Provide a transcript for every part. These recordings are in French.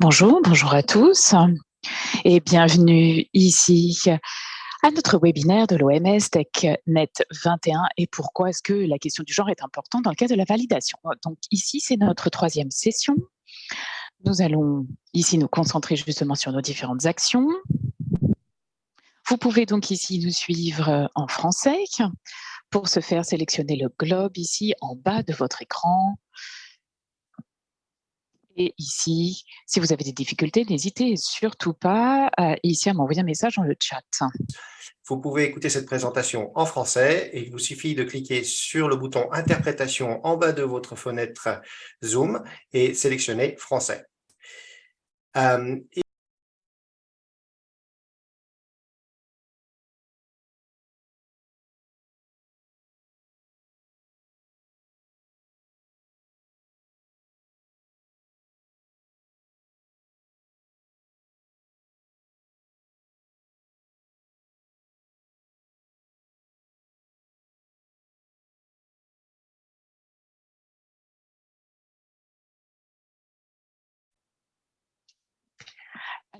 Bonjour, bonjour à tous et bienvenue ici à notre webinaire de l'OMS TechNet 21 et pourquoi est-ce que la question du genre est importante dans le cadre de la validation. Donc ici, c'est notre troisième session. Nous allons ici nous concentrer justement sur nos différentes actions. Vous pouvez donc ici nous suivre en français. Pour ce faire, sélectionnez le globe ici en bas de votre écran. Et ici, si vous avez des difficultés, n'hésitez surtout pas ici à m'envoyer un message dans le chat. Vous pouvez écouter cette présentation en français et il vous suffit de cliquer sur le bouton Interprétation en bas de votre fenêtre Zoom et sélectionner Français.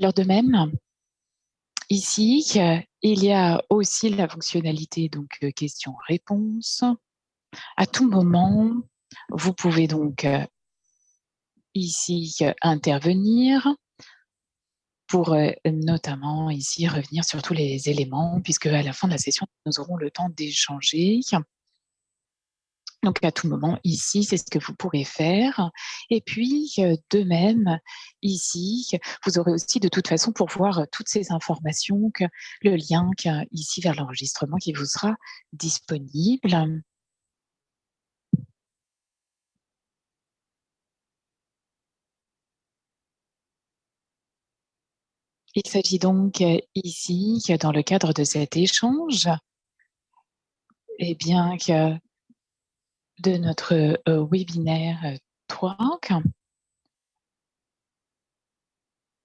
Alors de même, ici, il y a aussi la fonctionnalité donc questions-réponses. À tout moment, vous pouvez donc ici intervenir pour notamment ici revenir sur tous les éléments, puisque à la fin de la session, nous aurons le temps d'échanger. Donc à tout moment, ici, c'est ce que vous pourrez faire. Et puis, de même, ici, vous aurez aussi de toute façon pour voir toutes ces informations, que le lien ici vers l'enregistrement qui vous sera disponible. Il s'agit donc ici, dans le cadre de cet échange, eh bien, de notre webinaire 3.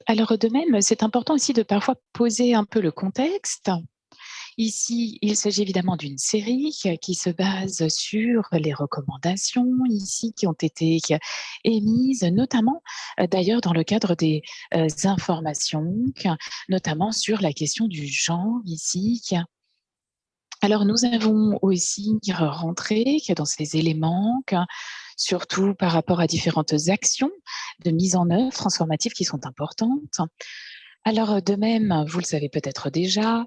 Alors de même, c'est important aussi de parfois poser un peu le contexte. Ici, il s'agit évidemment d'une série qui se base sur les recommandations ici qui ont été émises, notamment d'ailleurs dans le cadre des informations, notamment sur la question du genre ici. Alors nous avons aussi rentré dans ces éléments, surtout par rapport à différentes actions de mise en œuvre transformative qui sont importantes. Alors de même, vous le savez peut-être déjà,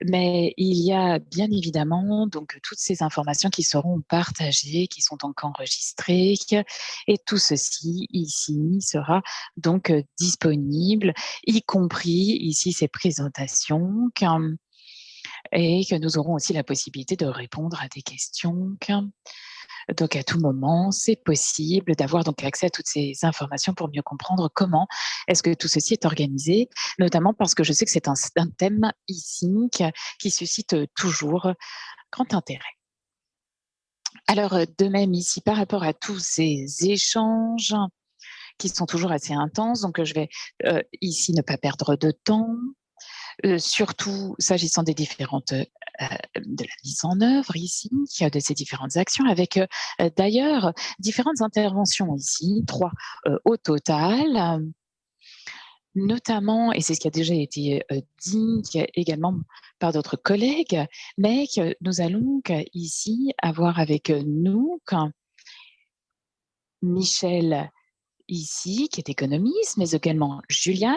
mais il y a bien évidemment donc toutes ces informations qui seront partagées, qui sont donc enregistrées, et tout ceci ici sera donc disponible, y compris ici ces présentations, et que nous aurons aussi la possibilité de répondre à des questions. Donc à tout moment, c'est possible d'avoir donc accès à toutes ces informations pour mieux comprendre comment est-ce que tout ceci est organisé, notamment parce que je sais que c'est un thème ici qui suscite toujours grand intérêt. Alors de même ici, par rapport à tous ces échanges qui sont toujours assez intenses, donc je vais ici ne pas perdre de temps. Surtout s'agissant des différentes de la mise en œuvre ici, de ces différentes actions, avec d'ailleurs différentes interventions ici, 3 au total, notamment, et c'est ce qui a déjà été dit également par d'autres collègues, mais que nous allons ici avoir avec nous Michel ici, qui est économiste, mais également Juliane.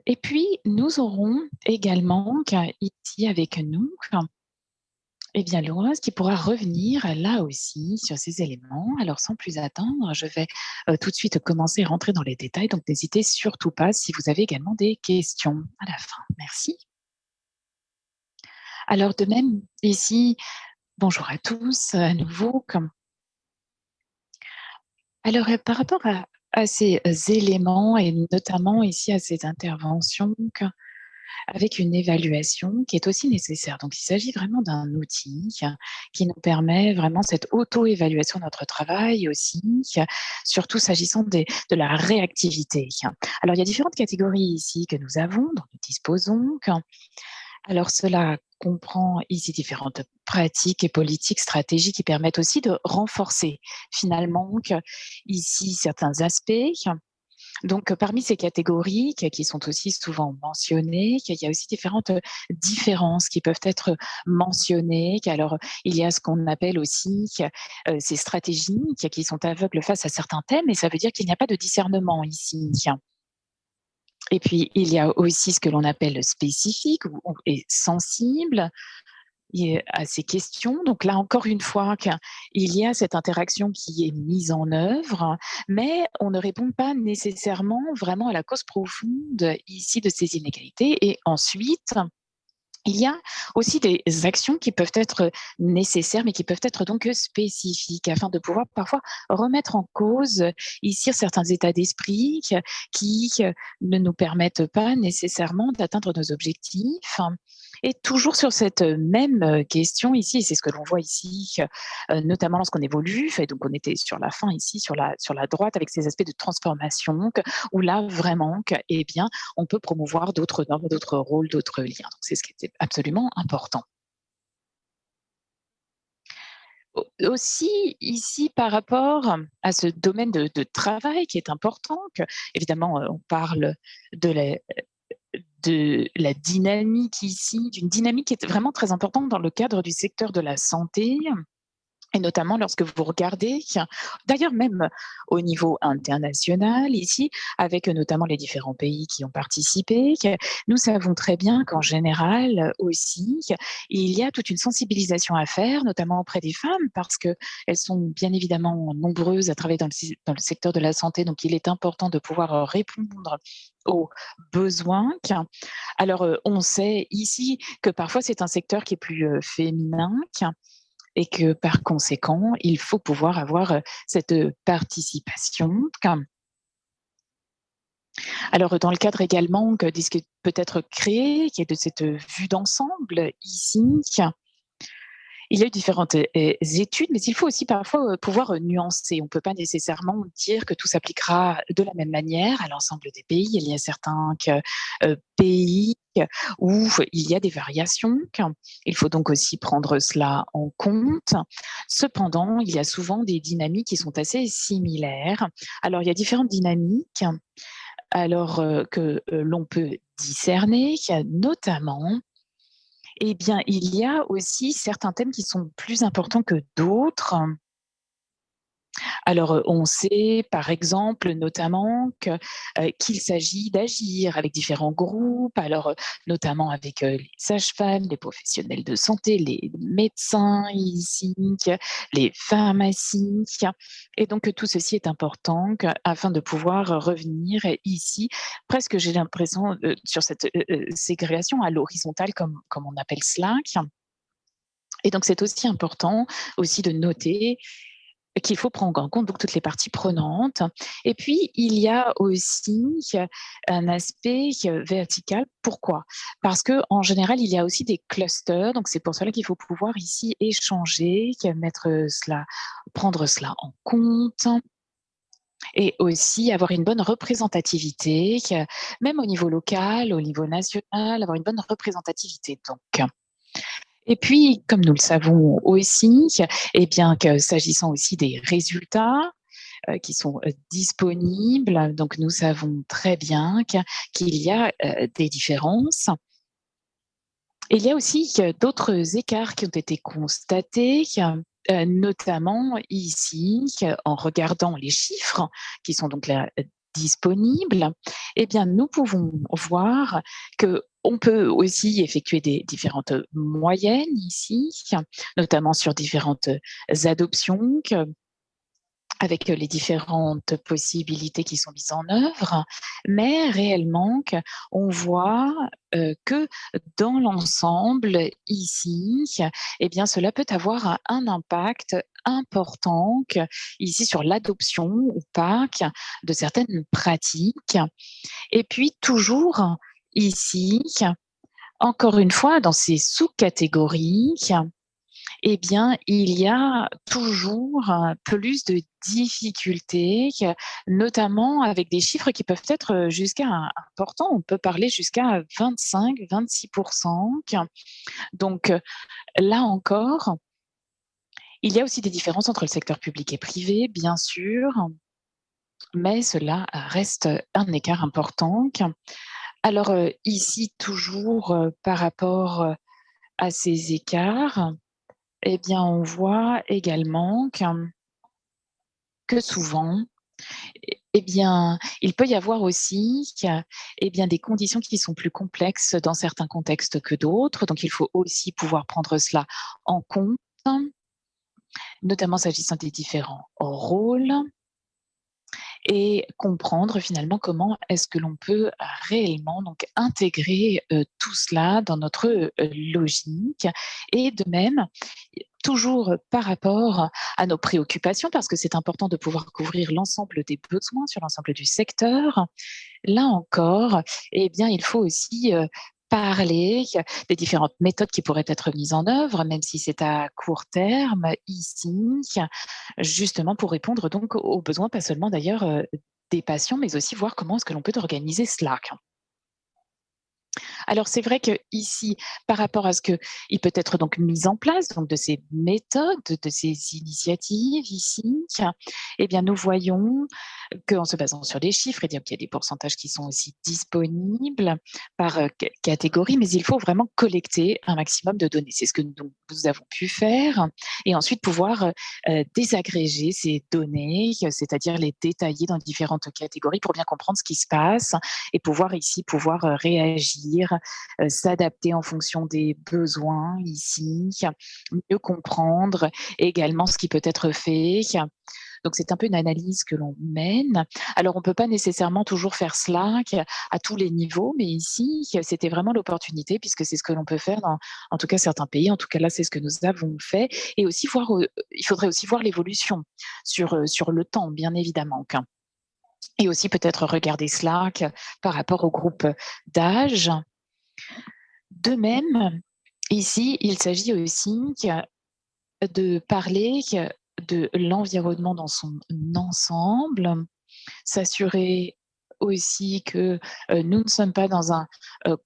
Et puis, nous aurons également ici avec nous, eh bien, Laurence qui pourra revenir là aussi sur ces éléments. Alors, sans plus attendre, je vais tout de suite commencer à rentrer dans les détails. Donc, n'hésitez surtout pas si vous avez également des questions à la fin. Merci. Alors, de même, ici, bonjour à tous à nouveau. Alors, par rapport à ces éléments et notamment ici à ces interventions, avec une évaluation qui est aussi nécessaire. Donc, il s'agit vraiment d'un outil qui nous permet vraiment cette auto-évaluation de notre travail aussi, surtout s'agissant de la réactivité. Alors, il y a différentes catégories ici que nous avons, dont nous disposons. Alors cela comprend ici différentes pratiques et politiques, stratégies qui permettent aussi de renforcer finalement ici certains aspects. Donc, parmi ces catégories qui sont aussi souvent mentionnées, qu'il y a aussi différentes différences qui peuvent être mentionnées. Alors, il y a ce qu'on appelle aussi ces stratégies qui sont aveugles face à certains thèmes, et ça veut dire qu'il n'y a pas de discernement ici. Et puis, il y a aussi ce que l'on appelle spécifique ou et sensible à ces questions. Donc là, encore une fois, il y a cette interaction qui est mise en œuvre, mais on ne répond pas nécessairement vraiment à la cause profonde ici de ces inégalités. Et ensuite, il y a aussi des actions qui peuvent être nécessaires, mais qui peuvent être donc spécifiques, afin de pouvoir parfois remettre en cause ici certains états d'esprit qui ne nous permettent pas nécessairement d'atteindre nos objectifs. Et toujours sur cette même question ici, et c'est ce que l'on voit ici, notamment lorsqu'on évolue, et donc on était sur la fin ici, sur la droite, avec ces aspects de transformation, où là vraiment, eh bien, on peut promouvoir d'autres normes, d'autres rôles, d'autres liens. Donc c'est ce qui était absolument important. Aussi, ici, par rapport à ce domaine de travail qui est important, évidemment, on parle de la dynamique ici, d'une dynamique qui est vraiment très importante dans le cadre du secteur de la santé. Et notamment lorsque vous regardez, d'ailleurs même au niveau international ici, avec notamment les différents pays qui ont participé, nous savons très bien qu'en général aussi, il y a toute une sensibilisation à faire, notamment auprès des femmes, parce qu'elles sont bien évidemment nombreuses à travailler dans le secteur de la santé, donc il est important de pouvoir répondre aux besoins. Alors, on sait ici que parfois c'est un secteur qui est plus féminin, et que par conséquent, il faut pouvoir avoir cette participation. Alors, dans le cadre également de ce qui peut être créé, qui est de cette vue d'ensemble ici, il y a eu différentes études, mais il faut aussi parfois pouvoir nuancer. On ne peut pas nécessairement dire que tout s'appliquera de la même manière à l'ensemble des pays. Il y a certains pays où il y a des variations. Il faut donc aussi prendre cela en compte. Cependant, il y a souvent des dynamiques qui sont assez similaires. Alors, il y a différentes dynamiques alors que l'on peut discerner, notamment eh bien, il y a aussi certains thèmes qui sont plus importants que d'autres. Alors, on sait, par exemple, notamment qu'il s'agit d'agir avec différents groupes, alors, notamment avec, les sages-femmes, les professionnels de santé, les médecins ici, les pharmacies et donc tout ceci est important afin de pouvoir revenir ici, presque j'ai l'impression, sur cette, ségrégation à l'horizontale comme on appelle cela et donc c'est aussi important aussi de noter qu'il faut prendre en compte donc toutes les parties prenantes. Et puis, il y a aussi un aspect vertical. Pourquoi? Parce qu'en général, il y a aussi des clusters. Donc, c'est pour cela qu'il faut pouvoir ici échanger, prendre cela en compte et aussi avoir une bonne représentativité, même au niveau local, au niveau national, avoir une bonne représentativité. Donc, et puis, comme nous le savons aussi, eh bien que s'agissant aussi des résultats, qui sont, disponibles, donc nous savons très bien qu'il y a, des différences. Il y a aussi, d'autres écarts qui ont été constatés, notamment ici, en regardant les chiffres qui sont donc là, disponibles, eh bien nous pouvons voir qu'on peut aussi effectuer des différentes moyennes ici, notamment sur différentes, adoptions avec les différentes possibilités qui sont mises en œuvre, mais réellement on voit, que dans l'ensemble ici, eh bien cela peut avoir un impact important ici sur l'adoption ou pas de certaines pratiques et puis toujours ici, encore une fois dans ces sous-catégories eh bien, il y a toujours plus de difficultés, notamment avec des chiffres qui peuvent être jusqu'à importants. On peut parler jusqu'à 25-26%. Donc là encore, il y a aussi des différences entre le secteur public et privé, bien sûr, mais cela reste un écart important. Alors ici, toujours par rapport à ces écarts, eh bien, on voit également que souvent, eh bien, il peut y avoir aussi, eh bien, des conditions qui sont plus complexes dans certains contextes que d'autres. Donc, il faut aussi pouvoir prendre cela en compte, notamment s'agissant des différents rôles et comprendre finalement comment est-ce que l'on peut réellement donc intégrer tout cela dans notre logique. Et de même, toujours par rapport à nos préoccupations, parce que c'est important de pouvoir couvrir l'ensemble des besoins sur l'ensemble du secteur. Là encore, eh bien, il faut aussi parler des différentes méthodes qui pourraient être mises en œuvre, même si c'est à court terme ici, justement pour répondre donc aux besoins, pas seulement d'ailleurs des patients, mais aussi voir comment est-ce que l'on peut organiser cela. Alors c'est vrai qu'ici, par rapport à ce qu'il peut être donc mis en place, donc de ces méthodes, de ces initiatives ici, eh bien nous voyons qu'en se basant sur des chiffres, et dire qu'il y a des pourcentages qui sont aussi disponibles par catégorie, mais il faut vraiment collecter un maximum de données. C'est ce que nous avons pu faire et ensuite pouvoir désagréger ces données, c'est-à-dire les détailler dans différentes catégories pour bien comprendre ce qui se passe et pouvoir réagir, s'adapter en fonction des besoins ici, mieux comprendre également ce qui peut être fait. Donc c'est un peu une analyse que l'on mène. Alors on ne peut pas nécessairement toujours faire cela à tous les niveaux, mais ici, c'était vraiment l'opportunité puisque c'est ce que l'on peut faire dans, en tout cas, certains pays. En tout cas, là, c'est ce que nous avons fait et aussi voir, il faudrait aussi voir l'évolution sur le temps, bien évidemment. Et aussi peut-être regarder cela par rapport au groupe d'âge. De même, ici, il s'agit aussi de parler de l'environnement dans son ensemble, s'assurer aussi que nous ne sommes pas dans un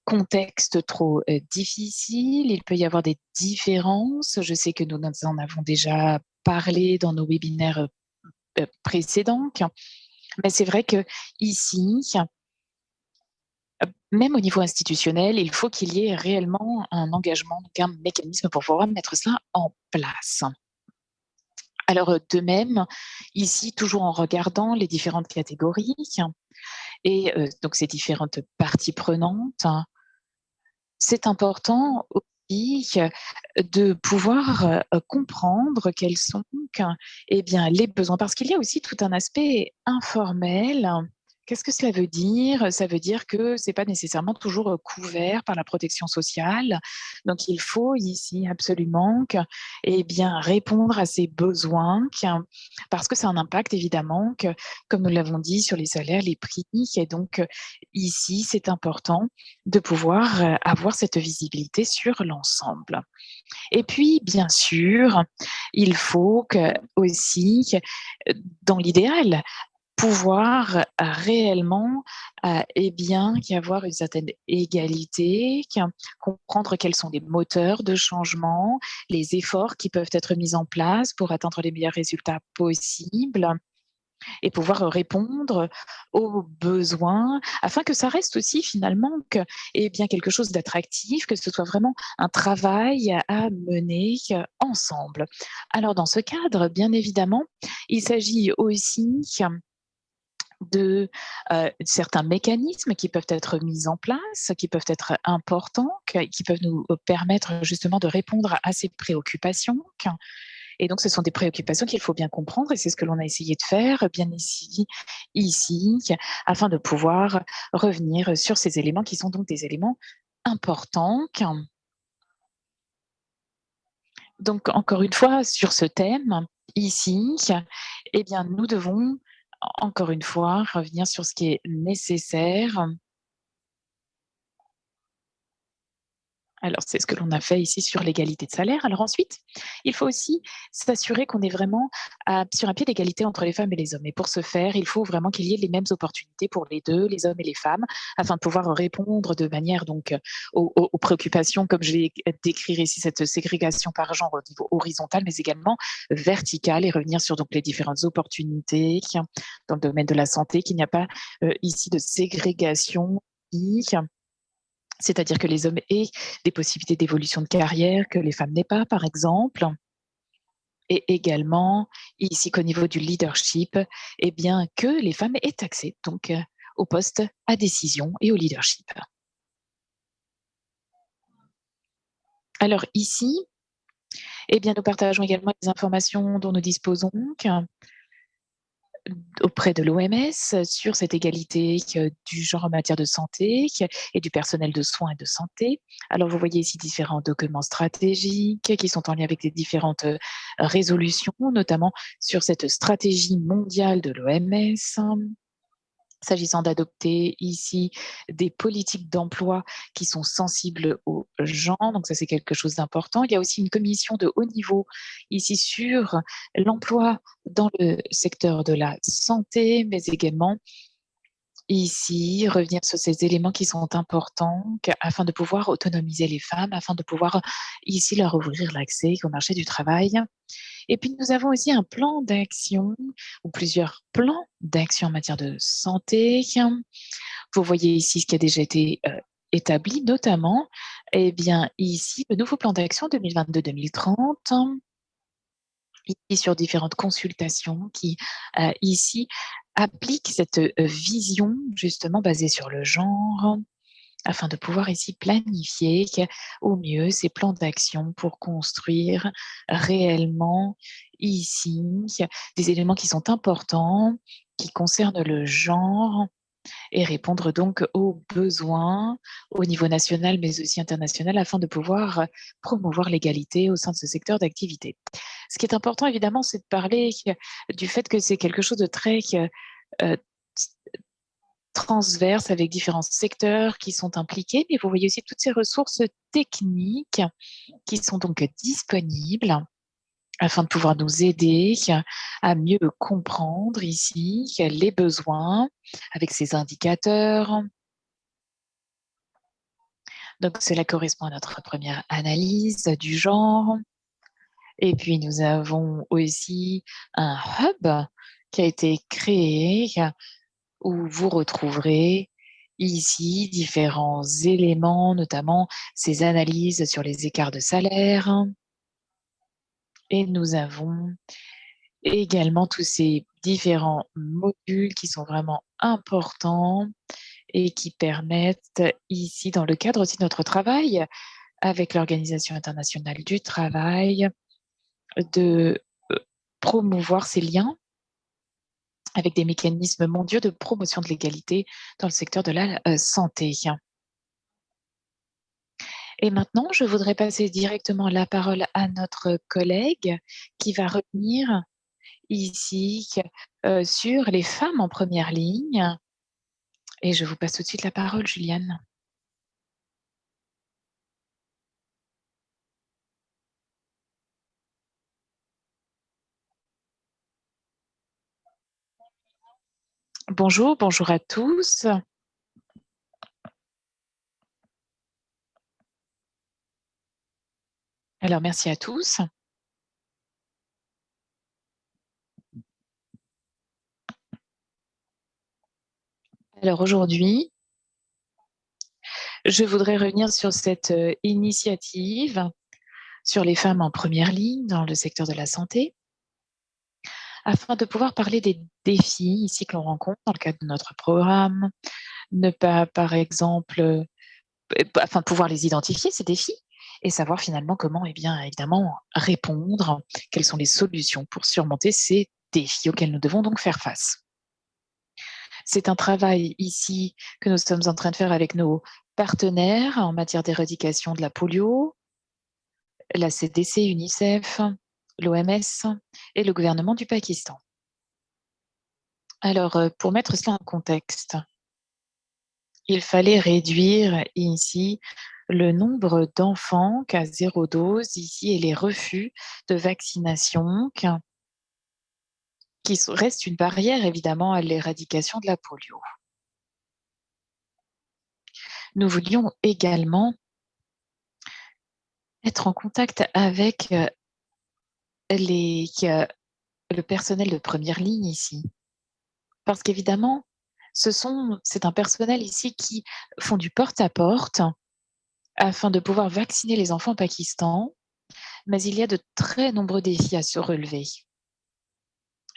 contexte trop difficile. Il peut y avoir des différences. Je sais que nous en avons déjà parlé dans nos webinaires précédents, mais c'est vrai que ici, même au niveau institutionnel, il faut qu'il y ait réellement un engagement, donc un mécanisme pour pouvoir mettre cela en place. Alors, de même, ici, toujours en regardant les différentes catégories et donc ces différentes parties prenantes, c'est important aussi de pouvoir comprendre quels sont eh bien, les besoins. Parce qu'il y a aussi tout un aspect informel. Qu'est-ce que cela veut dire? Ça veut dire que c'est pas nécessairement toujours couvert par la protection sociale. Donc, il faut ici absolument eh bien, répondre à ces besoins parce que ça a un impact évidemment, comme nous l'avons dit, sur les salaires, les prix. Et donc, ici, c'est important de pouvoir avoir cette visibilité sur l'ensemble. Et puis, bien sûr, il faut aussi, dans l'idéal, pouvoir réellement, eh bien, y avoir une certaine égalité, comprendre quels sont les moteurs de changement, les efforts qui peuvent être mis en place pour atteindre les meilleurs résultats possibles et pouvoir répondre aux besoins afin que ça reste aussi finalement eh bien, quelque chose d'attractif, que ce soit vraiment un travail à mener ensemble. Alors dans ce cadre, bien évidemment, il s'agit aussi de certains mécanismes qui peuvent être mis en place, qui peuvent être importants, qui peuvent nous permettre justement de répondre à ces préoccupations. Et donc, ce sont des préoccupations qu'il faut bien comprendre et c'est ce que l'on a essayé de faire bien ici, afin de pouvoir revenir sur ces éléments qui sont donc des éléments importants. Donc, encore une fois, sur ce thème, ici, eh bien, nous devons encore une fois revenir sur ce qui est nécessaire Alors, c'est ce que l'on a fait ici sur l'égalité de salaire. Alors ensuite, il faut aussi s'assurer qu'on est vraiment sur un pied d'égalité entre les femmes et les hommes. Et pour ce faire, il faut vraiment qu'il y ait les mêmes opportunités pour les deux, les hommes et les femmes, afin de pouvoir répondre de manière donc aux préoccupations, comme je vais décrire ici cette ségrégation par genre au niveau horizontal, mais également vertical, et revenir sur donc les différentes opportunités dans le domaine de la santé, qu'il n'y a pas ici de ségrégation, c'est-à-dire que les hommes aient des possibilités d'évolution de carrière que les femmes n'aient pas, par exemple. Et également, ici qu'au niveau du leadership, eh bien, que les femmes aient accès donc aux postes à décision et au leadership. Alors ici, eh bien, nous partageons également les informations dont nous disposons auprès de l'OMS sur cette égalité du genre en matière de santé et du personnel de soins et de santé. Alors, vous voyez ici différents documents stratégiques qui sont en lien avec les différentes résolutions, notamment sur cette stratégie mondiale de l'OMS. S'agissant d'adopter ici des politiques d'emploi qui sont sensibles aux gens, donc ça c'est quelque chose d'important. Il y a aussi une commission de haut niveau ici sur l'emploi dans le secteur de la santé, mais également ici revenir sur ces éléments qui sont importants afin de pouvoir autonomiser les femmes, afin de pouvoir ici leur ouvrir l'accès au marché du travail. Et puis, nous avons aussi un plan d'action ou plusieurs plans d'action en matière de santé. Vous voyez ici ce qui a déjà été établi, notamment, eh bien, ici, le nouveau plan d'action 2022-2030, ici sur différentes consultations qui, ici, appliquent cette vision justement basée sur le genre, afin de pouvoir ici planifier au mieux ces plans d'action pour construire réellement ici des éléments qui sont importants, qui concernent le genre et répondre donc aux besoins au niveau national, mais aussi international, afin de pouvoir promouvoir l'égalité au sein de ce secteur d'activité. Ce qui est important, évidemment, c'est de parler du fait que c'est quelque chose de très euh, transverse avec différents secteurs qui sont impliqués, mais vous voyez aussi toutes ces ressources techniques qui sont donc disponibles afin de pouvoir nous aider à mieux comprendre ici les besoins avec ces indicateurs. Donc cela correspond à notre première analyse du genre. Et puis nous avons aussi un hub qui a été créé où vous retrouverez ici différents éléments, notamment ces analyses sur les écarts de salaire. Et nous avons également tous ces différents modules qui sont vraiment importants et qui permettent ici, dans le cadre aussi de notre travail avec l'Organisation internationale du travail, de promouvoir ces liens avec des mécanismes mondiaux de promotion de l'égalité dans le secteur de la santé. Et maintenant, je voudrais passer directement la parole à notre collègue qui va revenir ici sur les femmes en première ligne. Et je vous passe tout de suite la parole, Juliane. Bonjour, bonjour à tous. Alors, merci à tous. Alors aujourd'hui, je voudrais revenir sur cette initiative sur les femmes en première ligne dans le secteur de la santé, afin de pouvoir parler des défis ici que l'on rencontre dans le cadre de notre programme. Ne pas, par exemple, afin de pouvoir les identifier, ces défis, et savoir finalement comment, eh bien, évidemment, répondre, quelles sont les solutions pour surmonter ces défis auxquels nous devons donc faire face. C'est un travail ici que nous sommes en train de faire avec nos partenaires en matière d'éradication de la polio, la CDC, UNICEF, l'OMS et le gouvernement du Pakistan. Alors, pour mettre cela en contexte, il fallait réduire ici le nombre d'enfants qui a 0 dose ici et les refus de vaccination qui restent une barrière évidemment à l'éradication de la polio. Nous voulions également être en contact avec le personnel de première ligne ici. Parce qu'évidemment, c'est un personnel ici qui font du porte-à-porte afin de pouvoir vacciner les enfants au Pakistan, mais il y a de très nombreux défis à se relever.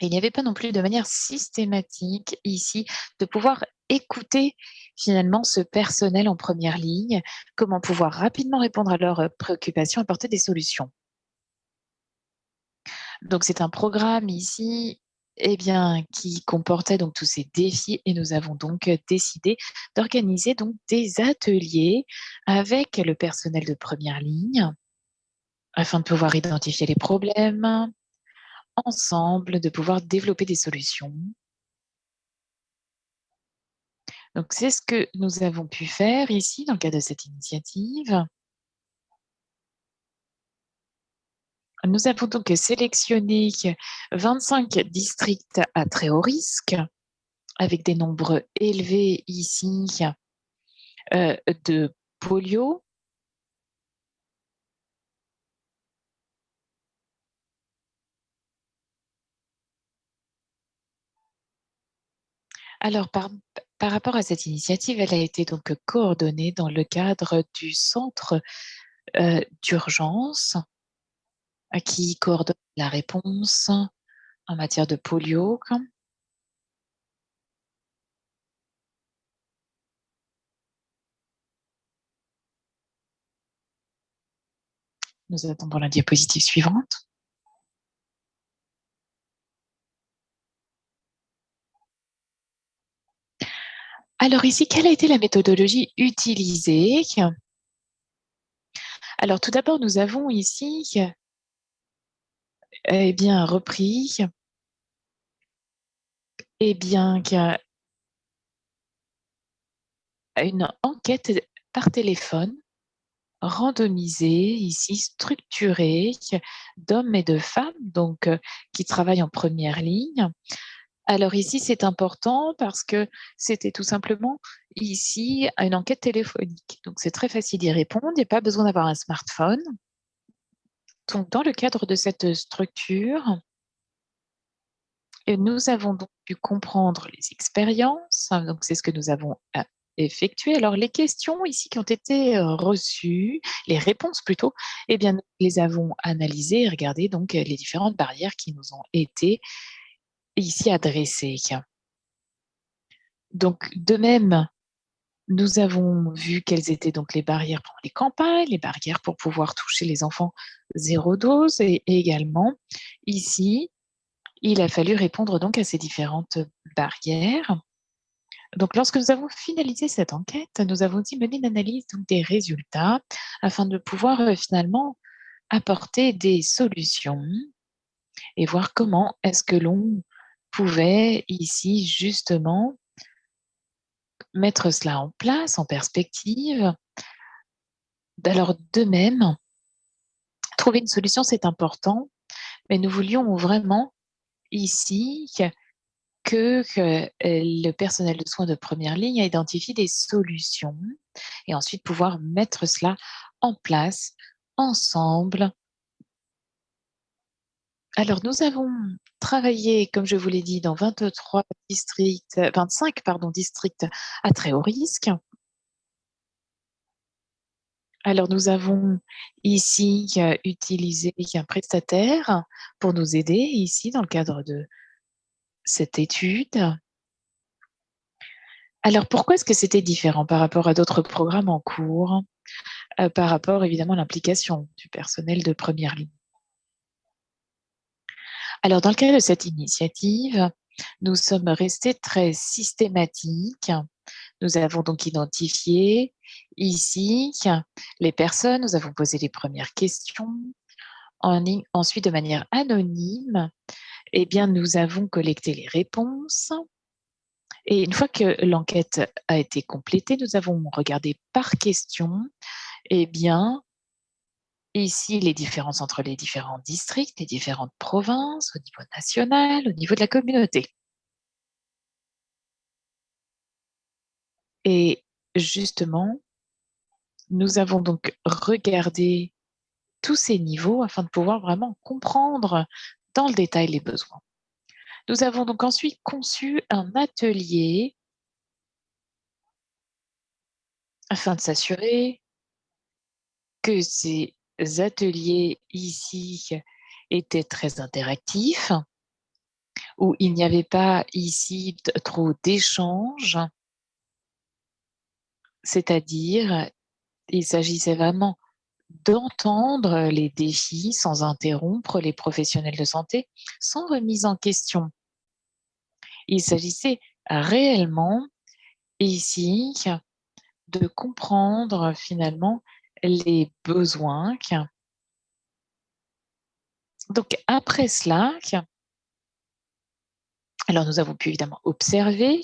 Et il n'y avait pas non plus de manière systématique ici de pouvoir écouter finalement ce personnel en première ligne, comment pouvoir rapidement répondre à leurs préoccupations, apporter des solutions. Donc c'est un programme ici, eh bien, qui comportait donc tous ces défis et nous avons donc décidé d'organiser donc des ateliers avec le personnel de première ligne afin de pouvoir identifier les problèmes, ensemble, de pouvoir développer des solutions. Donc c'est ce que nous avons pu faire ici dans le cadre de cette initiative. Nous avons donc sélectionné 25 districts à très haut risque avec des nombres élevés ici de polio. Alors par rapport à cette initiative, elle a été donc coordonnée dans le cadre du centre d'urgence qui coordonne la réponse en matière de polio. Nous attendons la diapositive suivante. Alors ici, quelle a été la méthodologie utilisée? Alors tout d'abord, nous avons ici eh bien, repris eh bien, une enquête par téléphone randomisée, ici structurée, d'hommes et de femmes donc qui travaillent en première ligne. Alors ici, c'est important parce que c'était tout simplement ici une enquête téléphonique. Donc c'est très facile d'y répondre, il n'y a pas besoin d'avoir un smartphone. Donc dans le cadre de cette structure, nous avons donc pu comprendre les expériences, donc c'est ce que nous avons effectué. Alors les questions ici qui ont été reçues, les réponses plutôt, eh bien nous les avons analysées et regardé donc les différentes barrières qui nous ont été ici adressées. Donc de même, nous avons vu quelles étaient donc les barrières pour les campagnes, les barrières pour pouvoir toucher les enfants 0 dose et également ici, il a fallu répondre donc à ces différentes barrières. Donc lorsque nous avons finalisé cette enquête, nous avons aussi mené une analyse donc des résultats afin de pouvoir finalement apporter des solutions et voir comment est-ce que l'on pouvait ici justement mettre cela en place, en perspective. Alors de même, trouver une solution, c'est important, mais nous voulions vraiment ici que le personnel de soins de première ligne a identifié des solutions et ensuite pouvoir mettre cela en place ensemble. Alors nous avons travaillé, comme je vous l'ai dit, dans 25 districts à très haut risque. Alors nous avons ici utilisé un prestataire pour nous aider ici dans le cadre de cette étude. Alors pourquoi est-ce que c'était différent par rapport à d'autres programmes en cours? Par rapport évidemment à l'implication du personnel de première ligne. Alors dans le cadre de cette initiative, nous sommes restés très systématiques. Nous avons donc identifié ici les personnes, nous avons posé les premières questions. Ensuite, de manière anonyme, eh bien, nous avons collecté les réponses. Et une fois que l'enquête a été complétée, nous avons regardé par question eh bien, ici, les différences entre les différents districts, les différentes provinces, au niveau national, au niveau de la communauté. Et justement, nous avons donc regardé tous ces niveaux afin de pouvoir vraiment comprendre dans le détail les besoins. Nous avons donc ensuite conçu un atelier afin de s'assurer que ces ateliers ici étaient très interactifs, où il n'y avait pas ici trop d'échanges, c'est-à-dire il s'agissait vraiment d'entendre les défis sans interrompre les professionnels de santé, sans remise en question. Il s'agissait réellement ici de comprendre finalement les besoins. Donc après cela, alors nous avons pu évidemment observer,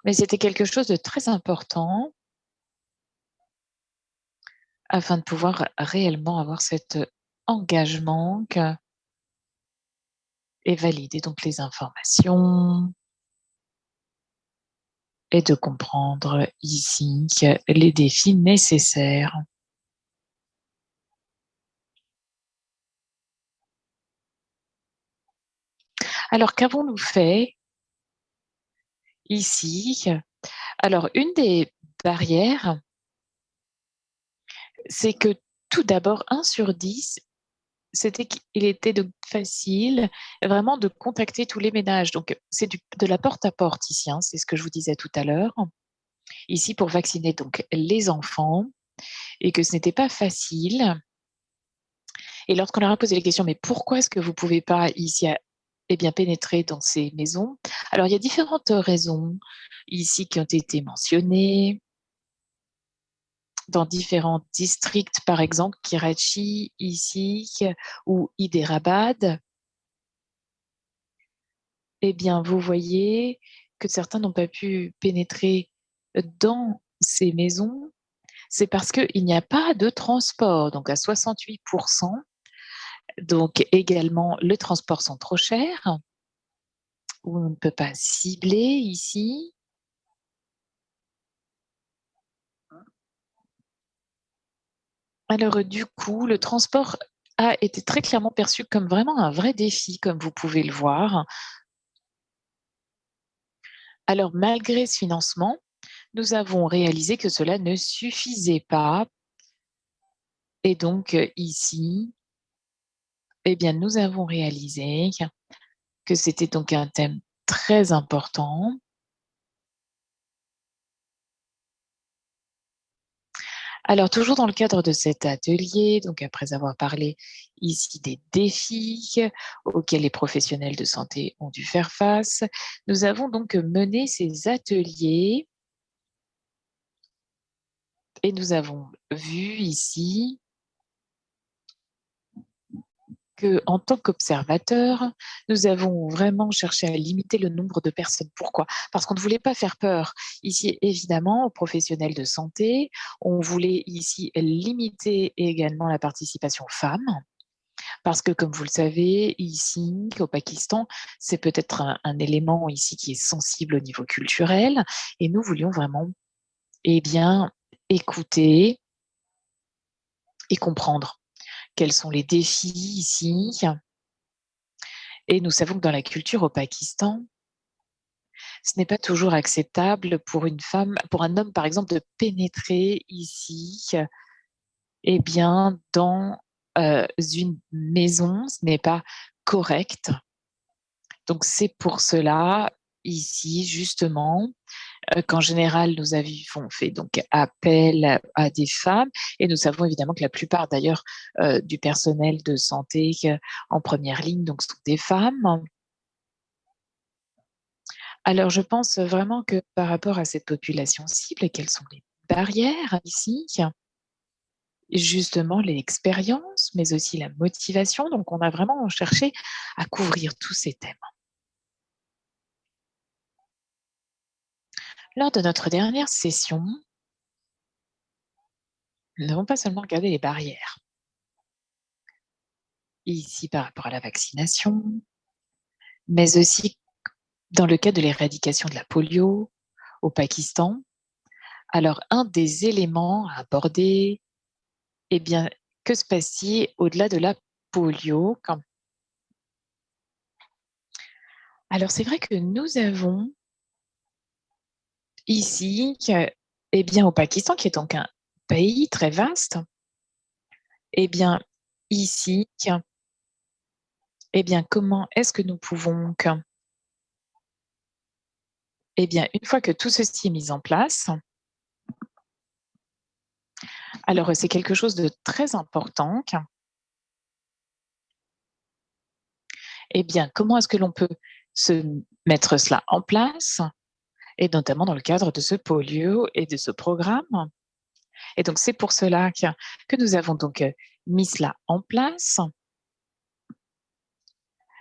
mais c'était quelque chose de très important afin de pouvoir réellement avoir cet engagement et valider donc les informations et de comprendre ici les défis nécessaires. Alors qu'avons-nous fait ici? Alors une des barrières, c'est que tout d'abord 1 sur 10, c'était qu'il était donc facile vraiment de contacter tous les ménages. Donc c'est de la porte à porte ici, hein, c'est ce que je vous disais tout à l'heure. Ici pour vacciner donc les enfants et que ce n'était pas facile. Et lorsqu'on leur a posé les questions: «Mais pourquoi est-ce que vous pouvez pas ici eh bien pénétrer dans ces maisons?» Alors il y a différentes raisons ici qui ont été mentionnées. Dans différents districts, par exemple Karachi ici ou Hyderabad, eh bien, vous voyez que certains n'ont pas pu pénétrer dans ces maisons. C'est parce qu'il n'y a pas de transport, donc à 68. Donc également, les transports sont trop chers, ou on ne peut pas cibler ici. Alors, du coup, le transport a été très clairement perçu comme vraiment un vrai défi, comme vous pouvez le voir. Alors, malgré ce financement, nous avons réalisé que cela ne suffisait pas et donc ici, eh bien, nous avons réalisé que c'était donc un thème très important. Alors toujours dans le cadre de cet atelier, donc après avoir parlé ici des défis auxquels les professionnels de santé ont dû faire face, nous avons donc mené ces ateliers et nous avons vu ici qu'en tant qu'observateurs, nous avons vraiment cherché à limiter le nombre de personnes. Pourquoi? Parce qu'on ne voulait pas faire peur. Ici, évidemment, aux professionnels de santé, on voulait ici limiter également la participation femmes, parce que comme vous le savez, ici, au Pakistan, c'est peut-être un élément ici qui est sensible au niveau culturel et nous voulions vraiment, eh bien, écouter et comprendre quels sont les défis ici. Et nous savons que dans la culture au Pakistan, ce n'est pas toujours acceptable pour une femme pour un homme, par exemple, de pénétrer ici, eh bien, dans, une maison. Ce n'est pas correct. Donc c'est pour cela, ici, justement, qu'en général, nous avions fait donc appel à des femmes et nous savons évidemment que la plupart d'ailleurs, du personnel de santé, en première ligne, donc sont des femmes. Alors, je pense vraiment que par rapport à cette population cible, quelles sont les barrières ici? Justement, l'expérience, mais aussi la motivation. Donc, on a vraiment cherché à couvrir tous ces thèmes. Lors de notre dernière session, Nous n'avons pas seulement regardé les barrières. Ici, par rapport à la vaccination, mais aussi dans le cas de l'éradication de la polio au Pakistan. Alors, un des éléments à aborder, eh bien, que se passe-t-il au-delà de la polio? Alors, c'est vrai que nous avons ici, eh bien, au Pakistan, qui est donc un pays très vaste, eh bien, ici, eh bien, comment est-ce que nous pouvons, eh bien, une fois que tout ceci est mis en place, alors c'est quelque chose de très important. Eh bien, comment est-ce que l'on peut se mettre cela en place, et notamment dans le cadre de ce polio et de ce programme? Et donc, c'est pour cela que nous avons donc mis cela en place.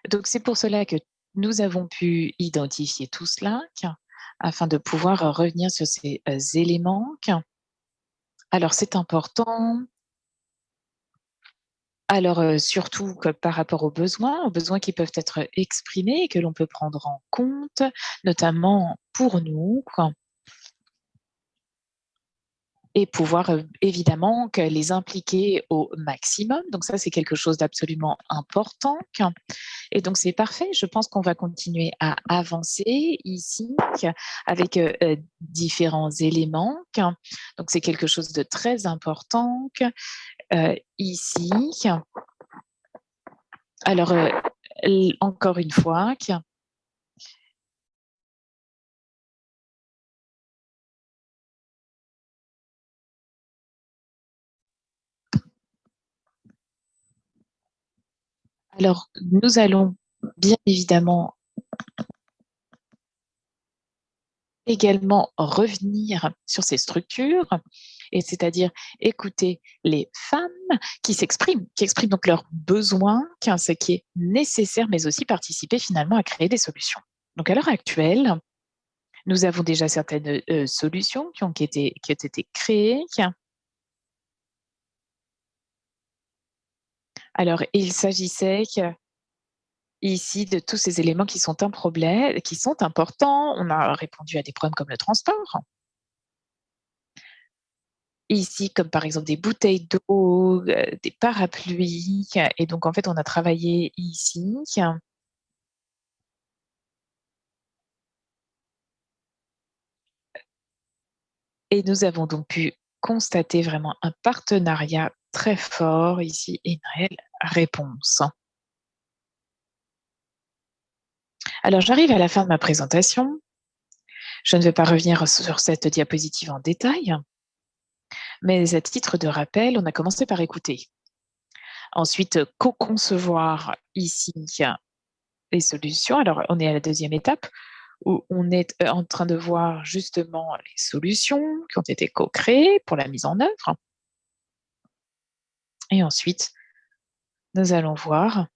Donc, c'est pour cela que nous avons pu identifier tout cela, afin de pouvoir revenir sur ces éléments. Alors, c'est important. Alors, surtout que par rapport aux besoins qui peuvent être exprimés et que l'on peut prendre en compte, notamment pour nous, et pouvoir, évidemment que les impliquer au maximum. Donc ça, c'est quelque chose d'absolument important. Et donc, c'est parfait. Je pense qu'on va continuer à avancer ici avec différents éléments. Donc, c'est quelque chose de très important ici. Alors, encore une fois, alors nous allons bien évidemment également revenir sur ces structures, et c'est-à-dire écouter les femmes qui expriment donc leurs besoins, ce qui est nécessaire, mais aussi participer finalement à créer des solutions. Donc à l'heure actuelle, nous avons déjà certaines solutions qui ont été créées. Alors, il s'agissait ici de tous ces éléments qui sont un problème, qui sont importants. On a répondu à des problèmes comme le transport. Ici, comme par exemple des bouteilles d'eau, des parapluies, et donc en fait, on a travaillé ici. Et nous avons donc pu constater vraiment un partenariat très fort ici et une réelle réponse. Alors, j'arrive à la fin de ma présentation. Je ne vais pas revenir sur cette diapositive en détail, mais à titre de rappel, on a commencé par écouter. Ensuite, co-concevoir ici les solutions. Alors, on est à la deuxième étape où on est en train de voir justement les solutions qui ont été co-créées pour la mise en œuvre. Et ensuite, nous allons voir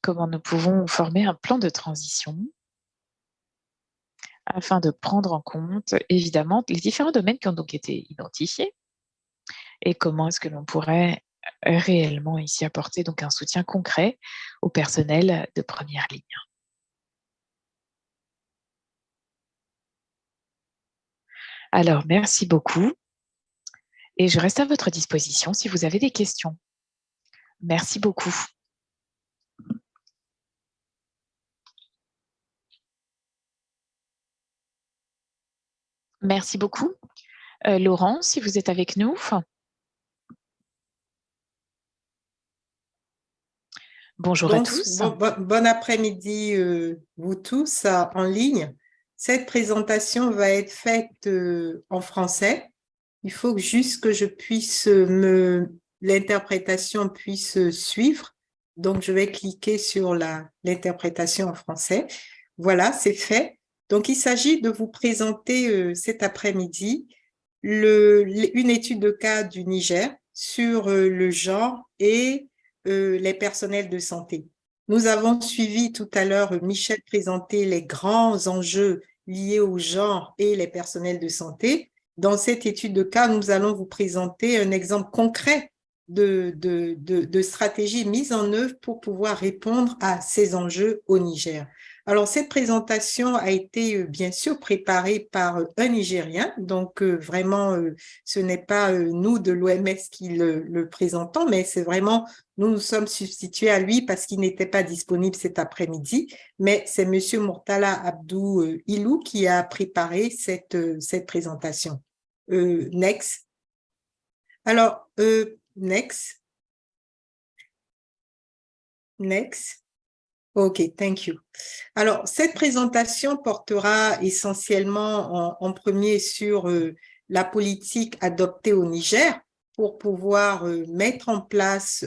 comment nous pouvons former un plan de transition afin de prendre en compte, évidemment, les différents domaines qui ont donc été identifiés et comment est-ce que l'on pourrait réellement ici apporter donc un soutien concret au personnel de première ligne. Alors, merci beaucoup et je reste à votre disposition si vous avez des questions. Merci beaucoup. Merci beaucoup. Laurent, si vous êtes avec nous. Bonjour à tous. Bon après-midi, vous tous en ligne. Cette présentation va être faite en français. Il faut juste que je puisse l'interprétation puisse suivre. Donc, je vais cliquer sur l'interprétation en français. Voilà, c'est fait. Donc, il s'agit de vous présenter cet après-midi une étude de cas du Niger sur le genre et les personnels de santé. Nous avons suivi tout à l'heure Michel présenter les grands enjeux liés au genre et les personnels de santé. Dans cette étude de cas, nous allons vous présenter un exemple concret de stratégies mises en œuvre pour pouvoir répondre à ces enjeux au Niger. Alors, cette présentation a été bien sûr préparée par un Nigérien, donc vraiment, ce n'est pas nous de l'OMS qui le présentons, mais c'est vraiment, nous sommes substitués à lui parce qu'il n'était pas disponible cet après-midi, mais c'est Monsieur Murtala Abdou Ilou qui a préparé cette présentation. Next. Alors, next. Next. OK, thank you. Alors, cette présentation portera essentiellement en premier sur la politique adoptée au Niger pour pouvoir mettre en place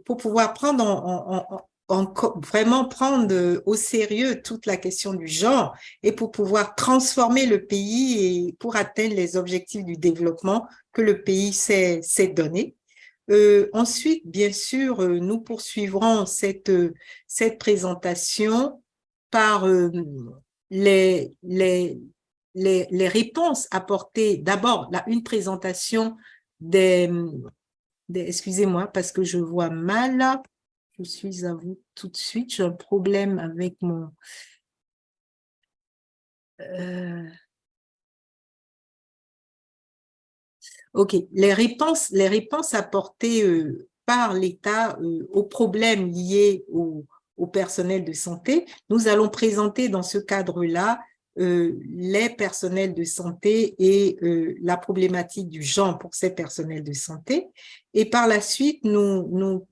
pour pouvoir prendre vraiment prendre au sérieux toute la question du genre et pour pouvoir transformer le pays et pour atteindre les objectifs du développement que le pays s'est donné. Ensuite, bien sûr, nous poursuivrons cette présentation par les réponses apportées. D'abord, une présentation excusez-moi, parce que je vois mal. Je suis à vous tout de suite. J'ai un problème avec mon... OK. Les réponses apportées par l'État aux problèmes liés au personnel de santé. Nous allons présenter dans ce cadre-là les personnels de santé et la problématique du genre pour ces personnels de santé. Et par la suite, nous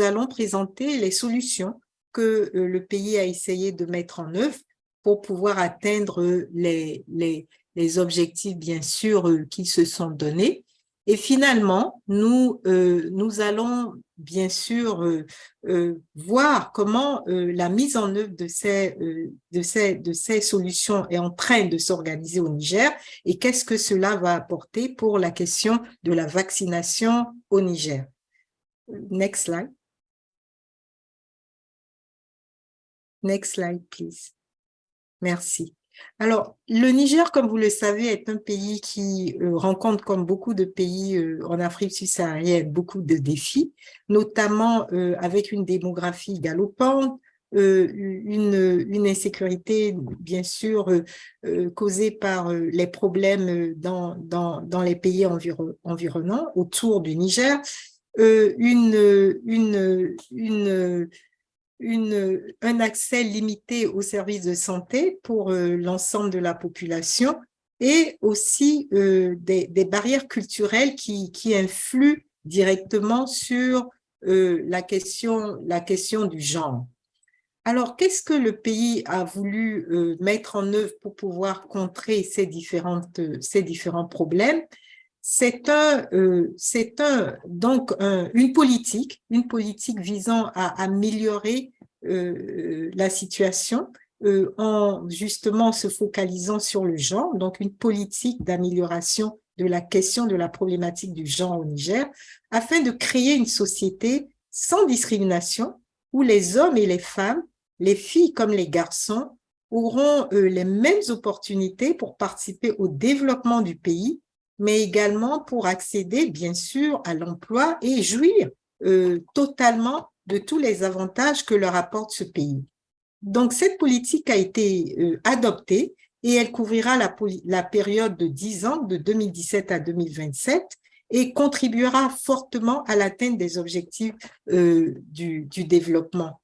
allons présenter les solutions que le pays a essayé de mettre en œuvre pour pouvoir atteindre les objectifs, bien sûr, qu'ils se sont donnés. Et finalement, nous allons bien sûr voir comment la mise en œuvre de ces solutions est en train de s'organiser au Niger et qu'est-ce que cela va apporter pour la question de la vaccination au Niger. Next slide. Next slide, please. Merci. Alors, le Niger, comme vous le savez, est un pays qui rencontre, comme beaucoup de pays en Afrique subsaharienne, beaucoup de défis, notamment avec une démographie galopante, une insécurité, bien sûr, causée par les problèmes dans les pays environnants, autour du Niger, un accès limité aux services de santé pour l'ensemble de la population et aussi des barrières culturelles qui influent directement sur la question du genre. Alors, qu'est-ce que le pays a voulu mettre en œuvre pour pouvoir contrer ces différents problèmes? Donc une politique visant à améliorer la situation en justement se focalisant sur le genre, donc une politique d'amélioration de la question de la problématique du genre au Niger, afin de créer une société sans discrimination où les hommes et les femmes, les filles comme les garçons, auront les mêmes opportunités pour participer au développement du pays, mais également pour accéder, bien sûr, à l'emploi et jouir totalement de tous les avantages que leur apporte ce pays. Donc, cette politique a été adoptée et elle couvrira la période de 10 ans, de 2017 à 2027, et contribuera fortement à l'atteinte des objectifs du développement.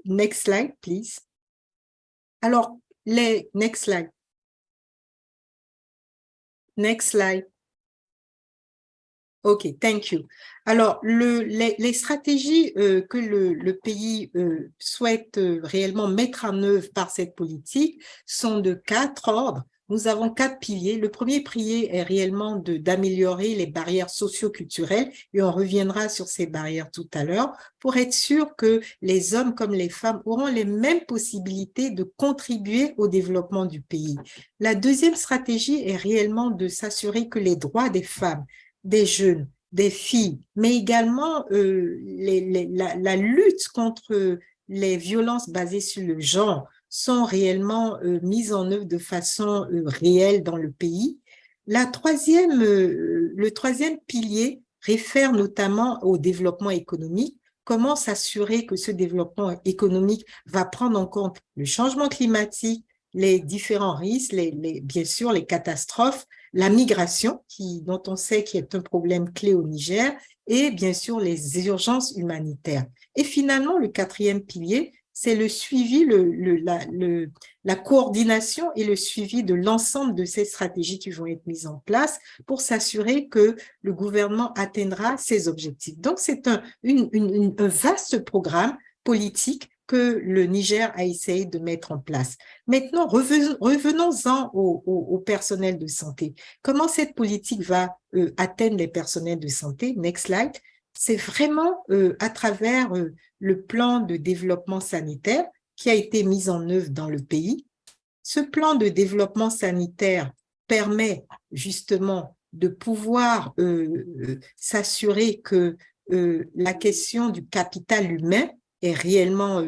Next slide, please. Alors, next slide. Next slide. OK, thank you. Alors, les stratégies que le pays souhaite réellement mettre en œuvre par cette politique sont de 4 ordres. Nous avons 4 piliers. Le premier pilier est réellement d'améliorer les barrières socio-culturelles et on reviendra sur ces barrières tout à l'heure pour être sûr que les hommes comme les femmes auront les mêmes possibilités de contribuer au développement du pays. La deuxième stratégie est réellement de s'assurer que les droits des femmes, des jeunes, des filles, mais également la lutte contre les violences basées sur le genre sont réellement mises en œuvre de façon réelle dans le pays. Le troisième pilier réfère notamment au développement économique. Comment s'assurer que ce développement économique va prendre en compte le changement climatique, les différents risques, bien sûr les catastrophes, la migration, dont on sait qu'il est un problème clé au Niger, et bien sûr les urgences humanitaires. Et finalement, le quatrième pilier, c'est le suivi, la coordination et le suivi de l'ensemble de ces stratégies qui vont être mises en place pour s'assurer que le gouvernement atteindra ses objectifs. Donc, c'est un vaste programme politique que le Niger a essayé de mettre en place. Maintenant, revenons-en au personnel de santé. Comment cette politique va atteindre les personnels de santé? Next slide. C'est vraiment à travers le plan de développement sanitaire qui a été mis en œuvre dans le pays. Ce plan de développement sanitaire permet justement de pouvoir s'assurer que la question du capital humain est réellement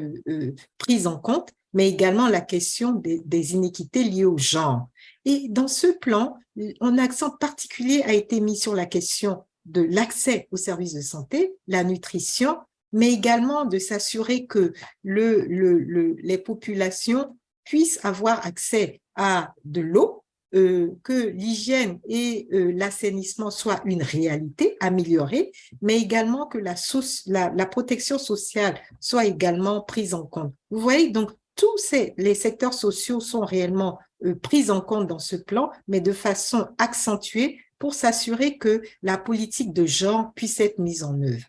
prise en compte, mais également la question des inéquités liées au genre. Et dans ce plan, un accent particulier a été mis sur la question de l'accès aux services de santé, la nutrition, mais également de s'assurer que les populations puissent avoir accès à de l'eau, que l'hygiène et l'assainissement soient une réalité améliorée, mais également que la protection sociale soit également prise en compte. Vous voyez, donc tous les secteurs sociaux sont réellement pris en compte dans ce plan, mais de façon accentuée pour s'assurer que la politique de genre puisse être mise en œuvre.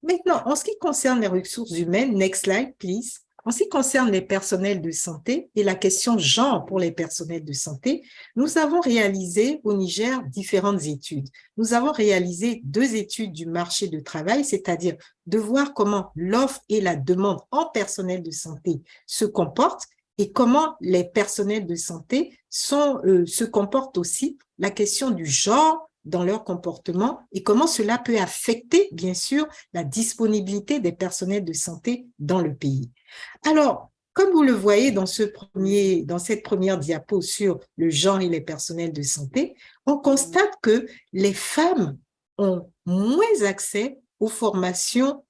Maintenant, en ce qui concerne les ressources humaines, next slide, please. En ce qui concerne les personnels de santé et la question genre pour les personnels de santé, nous avons réalisé au Niger différentes études. Nous avons réalisé 2 études du marché de travail, c'est-à-dire de voir comment l'offre et la demande en personnel de santé se comportent et comment les personnels de santé se comportent aussi, la question du genre dans leur comportement et comment cela peut affecter, bien sûr, la disponibilité des personnels de santé dans le pays. Alors, comme vous le voyez dans cette première diapo sur le genre et les personnels de santé, on constate que les femmes ont moins accès aux formations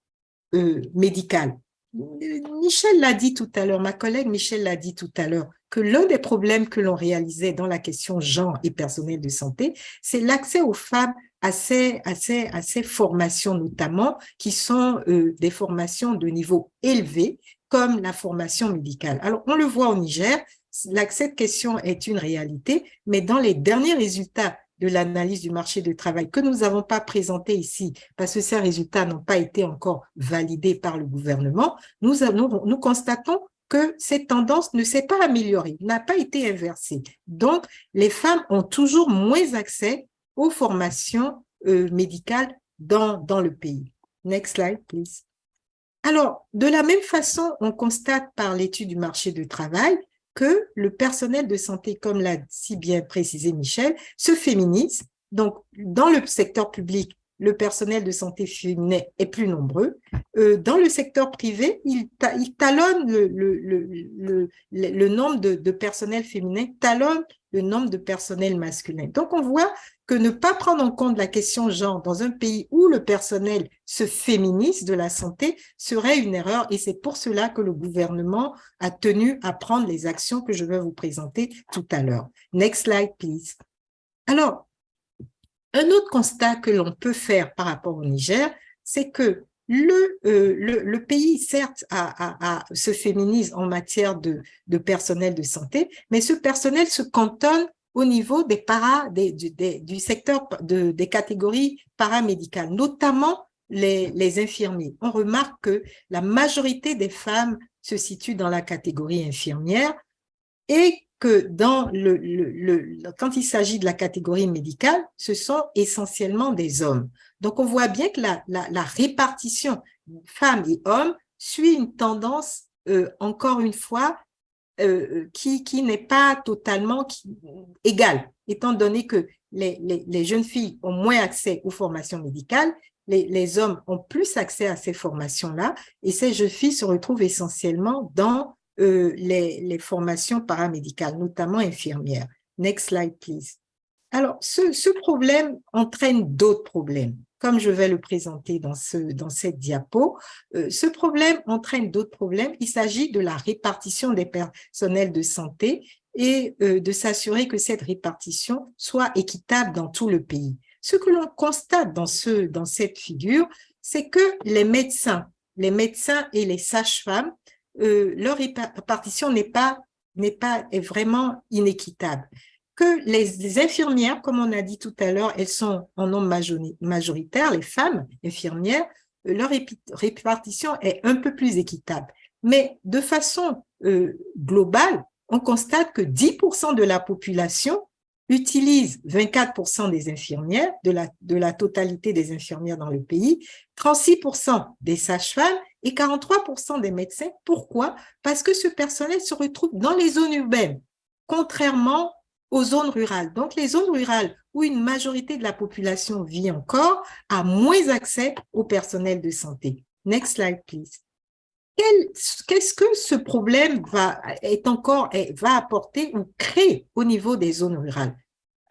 médicales. Michel l'a dit tout à l'heure, ma collègue Michel l'a dit tout à l'heure, que l'un des problèmes que l'on réalisait dans la question genre et personnel de santé, c'est l'accès aux femmes à ces formations notamment, qui sont des formations de niveau élevé, comme la formation médicale. Alors, on le voit au Niger, cette question est une réalité, mais dans les derniers résultats de l'analyse du marché du travail que nous n'avons pas présenté ici, parce que ces résultats n'ont pas été encore validés par le gouvernement, nous constatons que cette tendance ne s'est pas améliorée, n'a pas été inversée. Donc, les femmes ont toujours moins accès aux formations médicales dans le pays. Next slide, please. Alors, de la même façon, on constate par l'étude du marché du travail que le personnel de santé, comme l'a si bien précisé Michel, se féminise. Donc, dans le secteur public, le personnel de santé féminin est plus nombreux. Dans le secteur privé, il talonne le nombre de personnel féminin, talonne le nombre de personnel masculin. Donc, on voit que ne pas prendre en compte la question genre dans un pays où le personnel se féminise de la santé serait une erreur et c'est pour cela que le gouvernement a tenu à prendre les actions que je vais vous présenter tout à l'heure. Next slide, please. Alors, un autre constat que l'on peut faire par rapport au Niger, c'est que le pays, certes, se féminise en matière de personnel de santé, mais ce personnel se cantonne au niveau du secteur des catégories paramédicales, notamment les infirmiers. On remarque que la majorité des femmes se situent dans la catégorie infirmière et que quand il s'agit de la catégorie médicale, ce sont essentiellement des hommes. Donc, on voit bien que la répartition femmes et hommes suit une tendance, encore une fois, qui n'est pas totalement égale, étant donné que les jeunes filles ont moins accès aux formations médicales, les hommes ont plus accès à ces formations-là, et ces jeunes filles se retrouvent essentiellement dans les formations paramédicales, notamment infirmières. Next slide, please. Alors, ce problème entraîne d'autres problèmes. Comme je vais le présenter dans cette diapo, ce problème entraîne d'autres problèmes. Il s'agit de la répartition des personnels de santé et de s'assurer que cette répartition soit équitable dans tout le pays. Ce que l'on constate dans cette figure, c'est que les médecins et les sages-femmes, leur répartition est vraiment inéquitable. Que les infirmières, comme on a dit tout à l'heure, elles sont en nombre majoritaire, les femmes infirmières, leur répartition est un peu plus équitable. Mais de façon globale, on constate que 10% de la population utilise 24% des infirmières, de la totalité des infirmières dans le pays, 36% des sages-femmes et 43% des médecins. Pourquoi? Parce que ce personnel se retrouve dans les zones urbaines, contrairement aux zones rurales. Donc, les zones rurales où une majorité de la population vit encore a moins accès au personnel de santé. Next slide, please. Qu'est-ce que ce problème va apporter ou créer au niveau des zones rurales?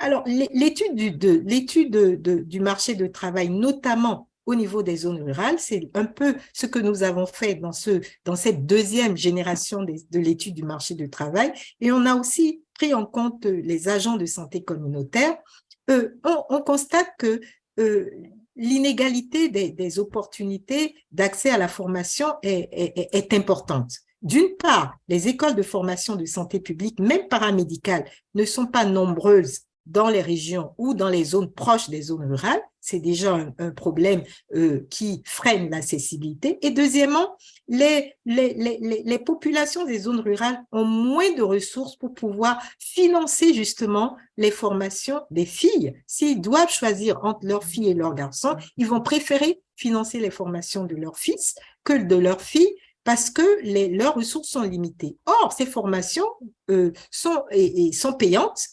Alors, l'étude du marché de travail, notamment au niveau des zones rurales, c'est un peu ce que nous avons fait dans cette deuxième génération de l'étude du marché de travail. Et on a aussi pris en compte les agents de santé communautaire. On constate que l'inégalité des opportunités d'accès à la formation est importante. D'une part, les écoles de formation de santé publique, même paramédicales, ne sont pas nombreuses dans les régions ou dans les zones proches des zones rurales. C'est déjà un problème qui freine l'accessibilité. Et deuxièmement, les populations des zones rurales ont moins de ressources pour pouvoir financer justement les formations des filles. S'ils doivent choisir entre leurs filles et leurs garçons, ils vont préférer financer les formations de leurs fils que de leurs filles, parce que leurs ressources sont limitées. Or, ces formations sont payantes,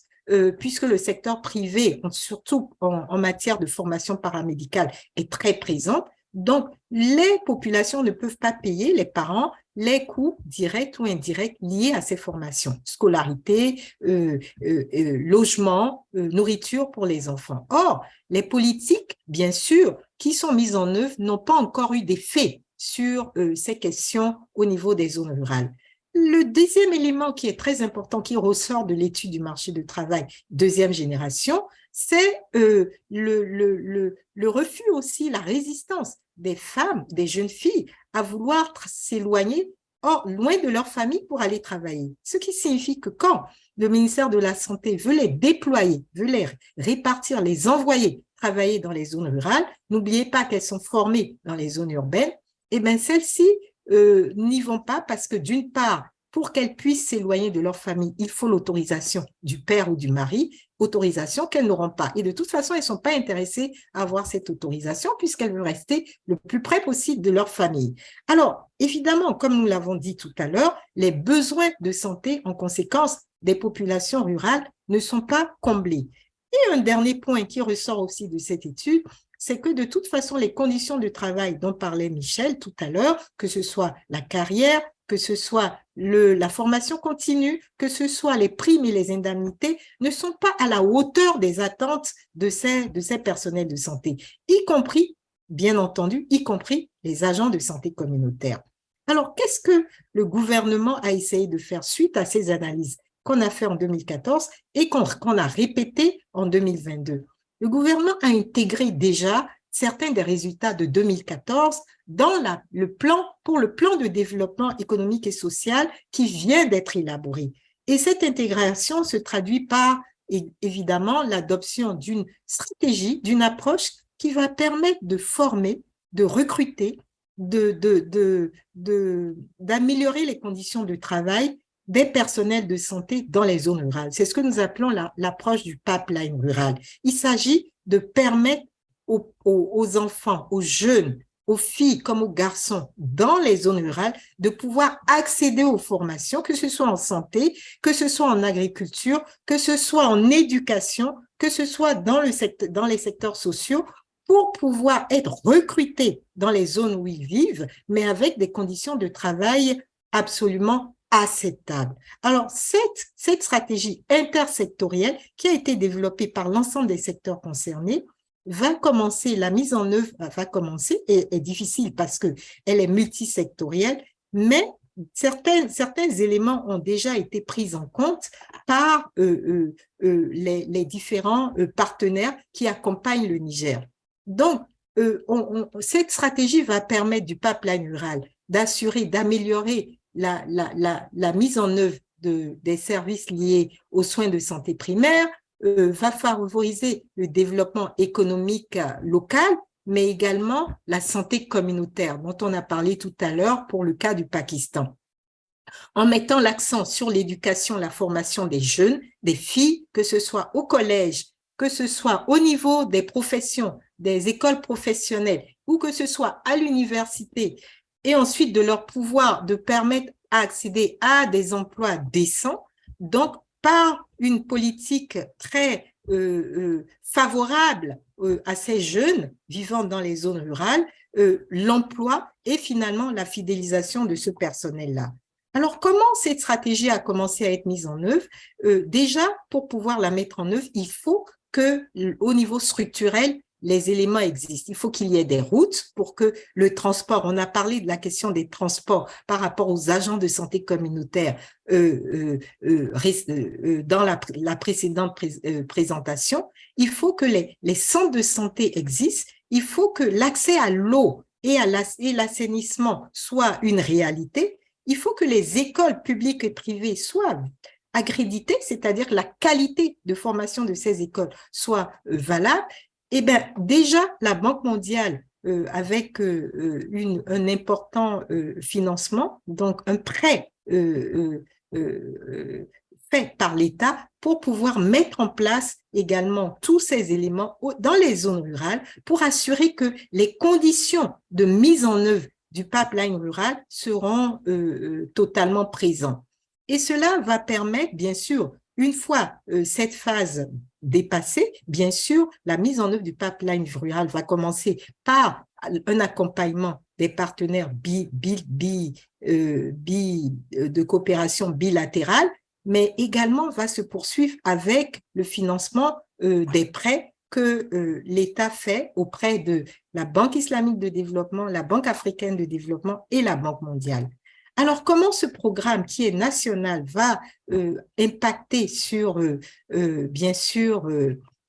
puisque le secteur privé, surtout en matière de formation paramédicale, est très présent. Donc, les populations ne peuvent pas payer, les parents, les coûts directs ou indirects liés à ces formations. Scolarité, logement, nourriture pour les enfants. Or, les politiques, bien sûr, qui sont mises en œuvre n'ont pas encore eu d'effet sur ces questions au niveau des zones rurales. Le deuxième élément qui est très important, qui ressort de l'étude du marché du travail deuxième génération, c'est le refus aussi, la résistance des femmes, des jeunes filles à vouloir s'éloigner loin de leur famille pour aller travailler. Ce qui signifie que quand le ministère de la Santé veut les déployer, veut les répartir, les envoyer travailler dans les zones rurales, n'oubliez pas qu'elles sont formées dans les zones urbaines, et bien celles-ci n'y vont pas parce que d'une part, pour qu'elles puissent s'éloigner de leur famille, il faut l'autorisation du père ou du mari, autorisation qu'elles n'auront pas. Et de toute façon, elles ne sont pas intéressées à avoir cette autorisation puisqu'elles veulent rester le plus près possible de leur famille. Alors, évidemment, comme nous l'avons dit tout à l'heure, les besoins de santé en conséquence des populations rurales ne sont pas comblés. Et un dernier point qui ressort aussi de cette étude, c'est que de toute façon, les conditions de travail dont parlait Michel tout à l'heure, que ce soit la carrière, que ce soit la formation continue, que ce soit les primes et les indemnités, ne sont pas à la hauteur des attentes de ces personnels de santé, y compris, bien entendu, y compris les agents de santé communautaire. Alors, qu'est-ce que le gouvernement a essayé de faire suite à ces analyses qu'on a fait en 2014 et qu'on a répété en 2022? Le gouvernement a intégré déjà certains des résultats de 2014 dans le plan de développement économique et social qui vient d'être élaboré. Et cette intégration se traduit par, évidemment, l'adoption d'une stratégie, d'une approche qui va permettre de former, de recruter, d'améliorer les conditions de travail des personnels de santé dans les zones rurales. C'est ce que nous appelons l'approche du pipeline rural. Il s'agit de permettre aux enfants, aux jeunes, aux filles comme aux garçons dans les zones rurales de pouvoir accéder aux formations, que ce soit en santé, que ce soit en agriculture, que ce soit en éducation, que ce soit dans les secteurs sociaux, pour pouvoir être recrutés dans les zones où ils vivent, mais avec des conditions de travail absolument acceptable. Alors, cette stratégie intersectorielle qui a été développée par l'ensemble des secteurs concernés va commencer, la mise en œuvre va commencer, et est difficile parce qu'elle est multisectorielle, mais certains éléments ont déjà été pris en compte par les différents partenaires qui accompagnent le Niger. Donc, cette stratégie va permettre du pipeline rural d'assurer, d'améliorer la mise en œuvre des services liés aux soins de santé primaire, va favoriser le développement économique local, mais également la santé communautaire, dont on a parlé tout à l'heure pour le cas du Pakistan, en mettant l'accent sur l'éducation, la formation des jeunes, des filles, que ce soit au collège, que ce soit au niveau des professions, des écoles professionnelles, ou que ce soit à l'université, et ensuite de leur pouvoir de permettre d'accéder à des emplois décents. Donc, par une politique très favorable à ces jeunes vivant dans les zones rurales, l'emploi et finalement la fidélisation de ce personnel-là. Alors, comment cette stratégie a commencé à être mise en œuvre? Déjà, pour pouvoir la mettre en œuvre, il faut qu'au niveau structurel, les éléments existent. Il faut qu'il y ait des routes pour que le transport, on a parlé de la question des transports par rapport aux agents de santé communautaire dans la précédente présentation. Il faut que les centres de santé existent. Il faut que l'accès à l'eau et l'assainissement soit une réalité. Il faut que les écoles publiques et privées soient accréditées, c'est-à-dire que la qualité de formation de ces écoles soit valable. Eh bien, déjà, la Banque mondiale, avec un important financement, donc un prêt fait par l'État pour pouvoir mettre en place également tous ces éléments dans les zones rurales pour assurer que les conditions de mise en œuvre du pipeline rural seront totalement présentes. Et cela va permettre, bien sûr, une fois cette phase dépassée, bien sûr, la mise en œuvre du pipeline rural va commencer par un accompagnement des partenaires de coopération bilatérale, mais également va se poursuivre avec le financement des prêts que l'État fait auprès de la Banque islamique de développement, la Banque africaine de développement et la Banque mondiale. Alors, comment ce programme qui est national va impacter sur, bien sûr,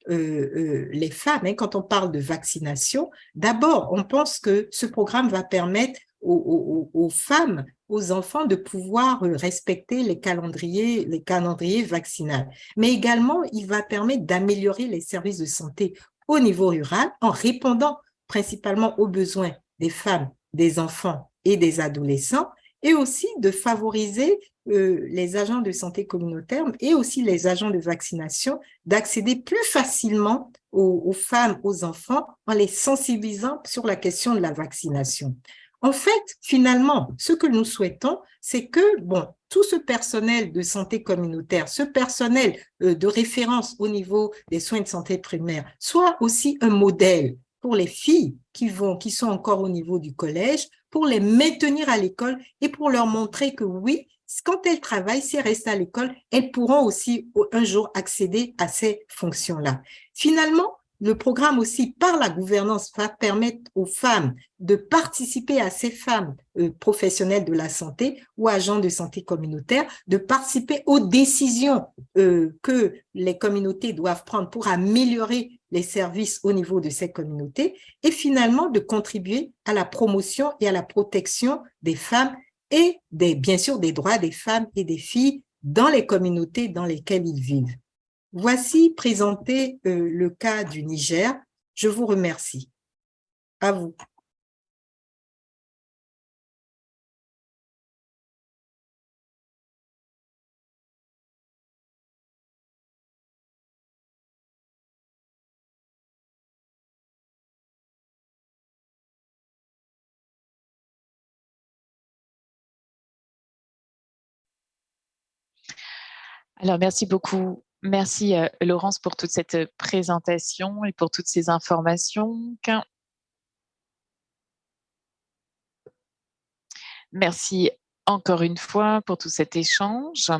les femmes, hein, quand on parle de vaccination? D'abord, on pense que ce programme va permettre aux femmes, aux enfants de pouvoir respecter les calendriers vaccinaux. Mais également, il va permettre d'améliorer les services de santé au niveau rural en répondant principalement aux besoins des femmes, des enfants et des adolescents, et aussi de favoriser les agents de santé communautaire et aussi les agents de vaccination d'accéder plus facilement aux femmes, aux enfants, en les sensibilisant sur la question de la vaccination. En fait, finalement, ce que nous souhaitons, c'est que, bon, tout ce personnel de santé communautaire, ce personnel de référence au niveau des soins de santé primaire, soit aussi un modèle pour les filles qui sont encore au niveau du collège, pour les maintenir à l'école et pour leur montrer que oui, quand elles travaillent, si elles restent à l'école, elles pourront aussi un jour accéder à ces fonctions-là. Finalement, le programme aussi, par la gouvernance, va permettre aux femmes de participer, à ces femmes professionnelles de la santé ou agents de santé communautaire, de participer aux décisions que les communautés doivent prendre pour améliorer les services au niveau de ces communautés et finalement de contribuer à la promotion et à la protection des femmes et bien sûr des droits des femmes et des filles dans les communautés dans lesquelles ils vivent. Voici présenté le cas du Niger. Je vous remercie. À vous. Alors, merci beaucoup. Merci, Laurence, pour toute cette présentation et pour toutes ces informations. Merci encore une fois pour tout cet échange.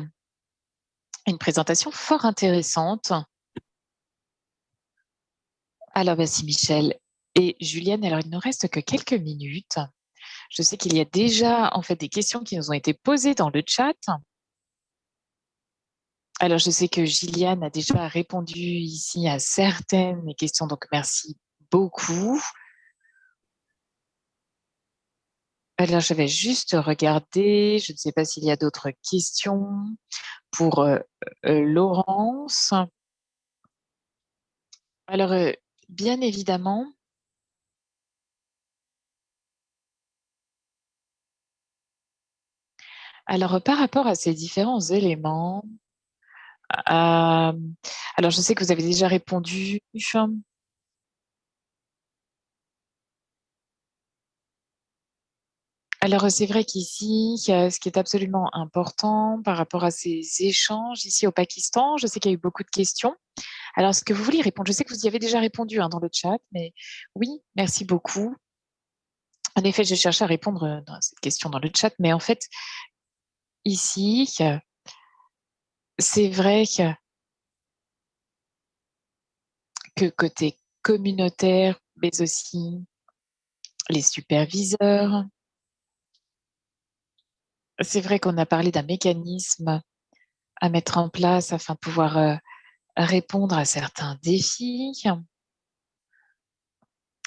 Une présentation fort intéressante. Alors, merci Michel et Juliane. Alors, il ne nous reste que quelques minutes. Je sais qu'il y a déjà en fait des questions qui nous ont été posées dans le chat. Alors, je sais que Gilliane a déjà répondu ici à certaines questions, donc merci beaucoup. Alors, je vais juste regarder. Je ne sais pas s'il y a d'autres questions pour Laurence. Alors, bien évidemment, alors par rapport à ces différents éléments, alors je sais que vous avez déjà répondu. Alors, c'est vrai qu'ici, ce qui est absolument important par rapport à ces échanges ici au Pakistan, je sais qu'il y a eu beaucoup de questions. Alors, est-ce que vous voulez répondre? Je sais que vous y avez déjà répondu dans le chat, mais oui, merci beaucoup. En effet, je cherchais à répondre dans cette question dans le chat, mais en fait, ici, c'est vrai que côté communautaire, mais aussi les superviseurs, c'est vrai qu'on a parlé d'un mécanisme à mettre en place afin de pouvoir répondre à certains défis.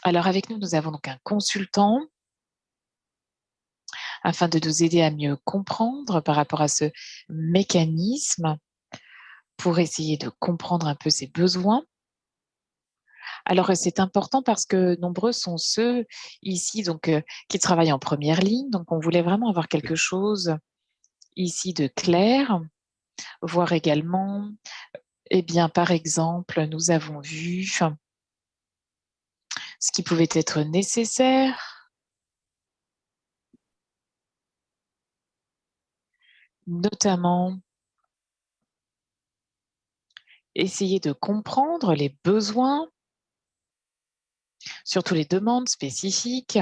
Alors avec nous, nous avons donc un consultant afin de nous aider à mieux comprendre par rapport à ce mécanisme pour essayer de comprendre un peu ses besoins. Alors c'est important parce que nombreux sont ceux ici donc qui travaillent en première ligne. Donc on voulait vraiment avoir quelque chose ici de clair, voir également, eh bien par exemple, nous avons vu ce qui pouvait être nécessaire, notamment essayer de comprendre les besoins, surtout les demandes spécifiques,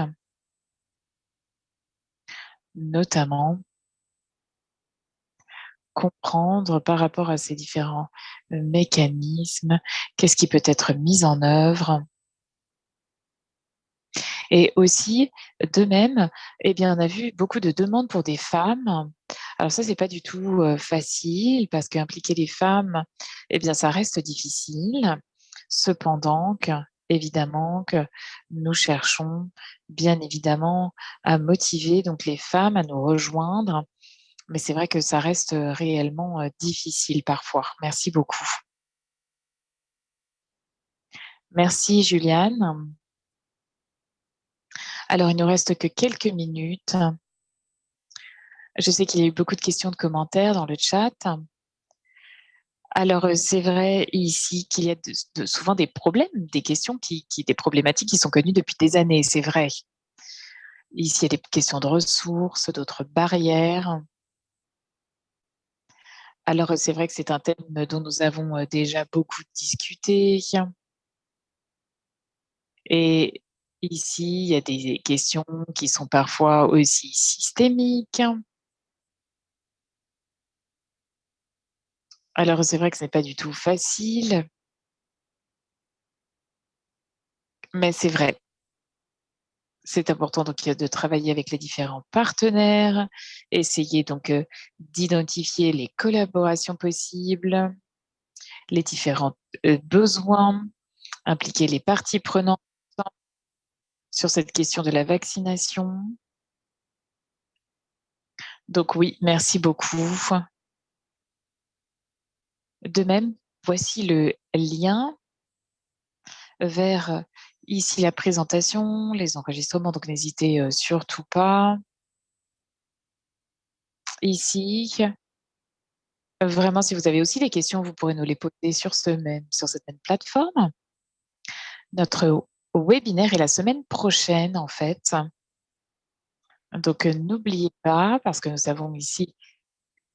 notamment comprendre par rapport à ces différents mécanismes, qu'est-ce qui peut être mis en œuvre. Et aussi, de même, eh bien, on a vu beaucoup de demandes pour des femmes. Alors ça, c'est pas du tout facile parce qu'impliquer les femmes, eh bien, ça reste difficile. Cependant, évidemment, que nous cherchons bien évidemment à motiver donc les femmes à nous rejoindre. Mais c'est vrai que ça reste réellement difficile parfois. Merci beaucoup. Merci Juliane. Alors, il ne nous reste que quelques minutes. Je sais qu'il y a eu beaucoup de questions, de commentaires dans le chat. Alors, c'est vrai ici qu'il y a souvent des problèmes, des questions, des problématiques qui sont connues depuis des années, c'est vrai. Ici, il y a des questions de ressources, d'autres barrières. Alors, c'est vrai que c'est un thème dont nous avons déjà beaucoup discuté. Et ici, il y a des questions qui sont parfois aussi systémiques. Alors, c'est vrai que ce n'est pas du tout facile, mais c'est vrai. C'est important donc de travailler avec les différents partenaires, essayer donc d'identifier les collaborations possibles, les différents besoins, impliquer les parties prenantes sur cette question de la vaccination. Donc oui, merci beaucoup. De même, voici le lien vers ici la présentation, les enregistrements, donc n'hésitez surtout pas. Ici, vraiment, si vous avez aussi des questions, vous pourrez nous les poser sur cette même plateforme. Notre webinaire est la semaine prochaine, en fait. Donc, n'oubliez pas, parce que nous savons ici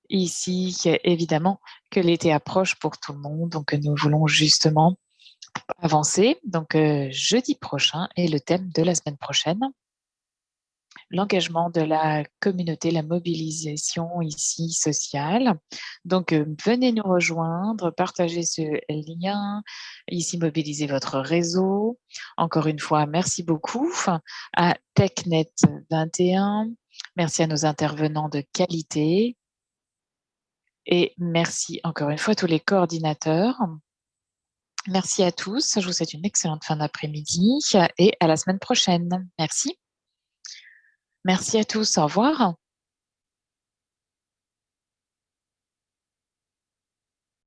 évidemment, que l'été approche pour tout le monde. Donc, nous voulons justement avancer. Donc, jeudi prochain est le thème de la semaine prochaine. l'engagement de la communauté, la mobilisation ici sociale. Donc, venez nous rejoindre, partagez ce lien, ici mobilisez votre réseau. Encore une fois, merci beaucoup à TechNet 21. Merci à nos intervenants de qualité. Et merci encore une fois à tous les coordinateurs. Merci à tous. Je vous souhaite une excellente fin d'après-midi et à la semaine prochaine. Merci. Merci à tous. Au revoir.